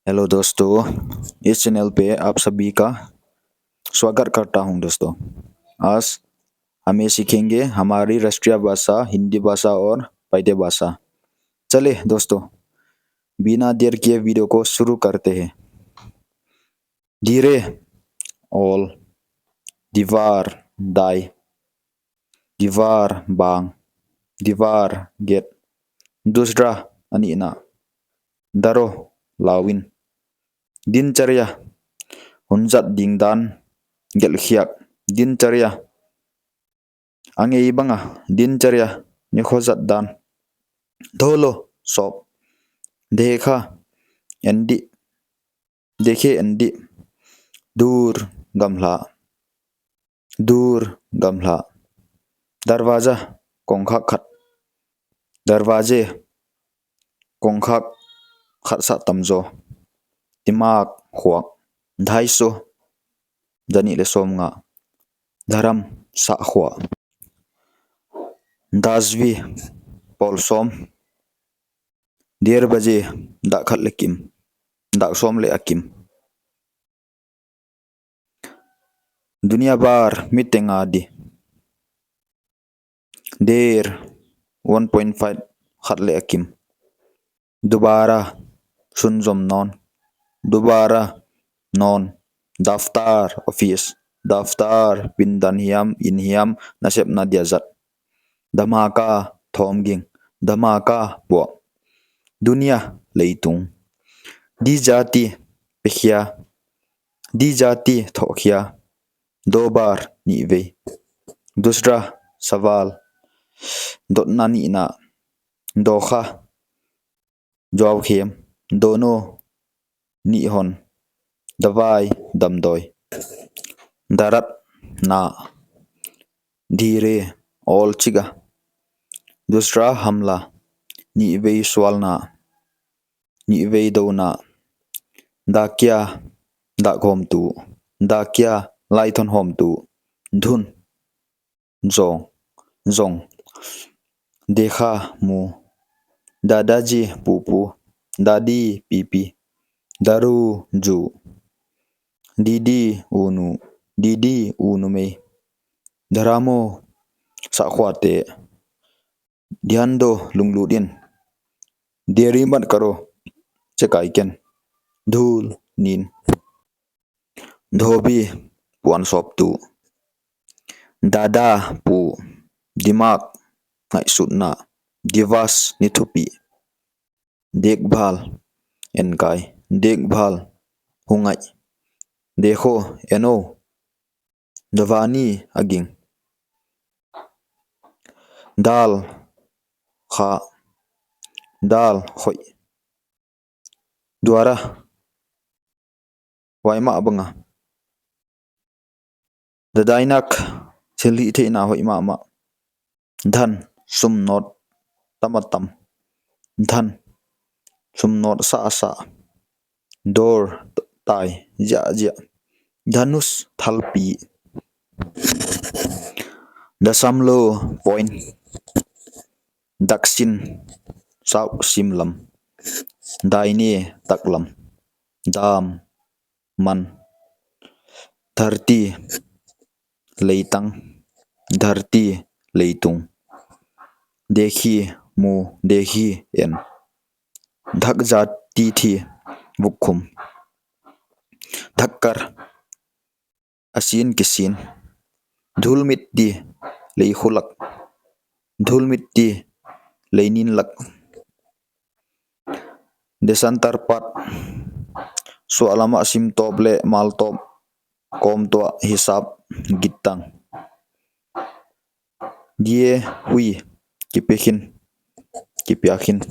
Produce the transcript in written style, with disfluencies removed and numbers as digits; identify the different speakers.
Speaker 1: Hello दोस्तों, इस channel पे आप सभी का स्वागत करता हूं दोस्तों। आज हमें सीखेंगे हमारी राष्ट्रीय भाषा हिंदी भाषा और पाइते भाषा। चले दोस्तों, बिना देर किए वीडियो को शुरू करते हैं। धीरे ओल, दीवार दाई, दीवार बांग, दीवार गेट, दूसरा अनीना, दरो लाविन, दिनचर्या hunjat dingdan gelkhiak dincharya angei banga dincharya nikhojat dan dholo sop dekha endi dekhe endi dur gamla darwaza kongkhak khat darwaje kongkhak khat sa tamzo timak huak dhaiso dani le som nga dharam sa khwa dazvi polsom der baje da khat lekim da som le akim dunia bar mitenga di der 1.5 khat le akim dubara sunjom non dubara non daftar office daftar pindan hiam in hiam nasep na diazat dhamaka thomging dhamaka po dunia leitung di jati pekhia di jati thokhia do bar ni ve dusra sawal dot na ni na do kha jawab khem dono ni hon dawai damdoi darat na धीरे all chiga दूसरा हमला ni vei swalna ni vei dona da kya da khom tu da kya lai thon hom tu dhun zong zong dekha mu dadaji pupu dadi pipi daru ju didi unu me dharamo sakhwate ध्यान दो लुंगलुदिन देरी मत करो चकाइकेन धूल नीन धोबी Puan shop तू दादा पु दिमाग ngai sutna दिवस निथुपी देखभाल एनकाई देखभाल hungai देखो एनो दवानी अगिंग दाल kha dal khoi duara waima abanga dadainak seli the na hoi ma dhan sum not tamatam dhan sum not sa dor tai ja dhanus thalpi dasamlo point daksin sau simlam daine taklam dam man dharti leitang dharti leitung dekhi mu dekhi en dhak jati thi bukhum dhakkar asin kisin dhul mitti lei khulak dhul mitti leinin lak desantar pat so alama sim tople mal top kom to hisab gitang die hui kipekhin kipiakhin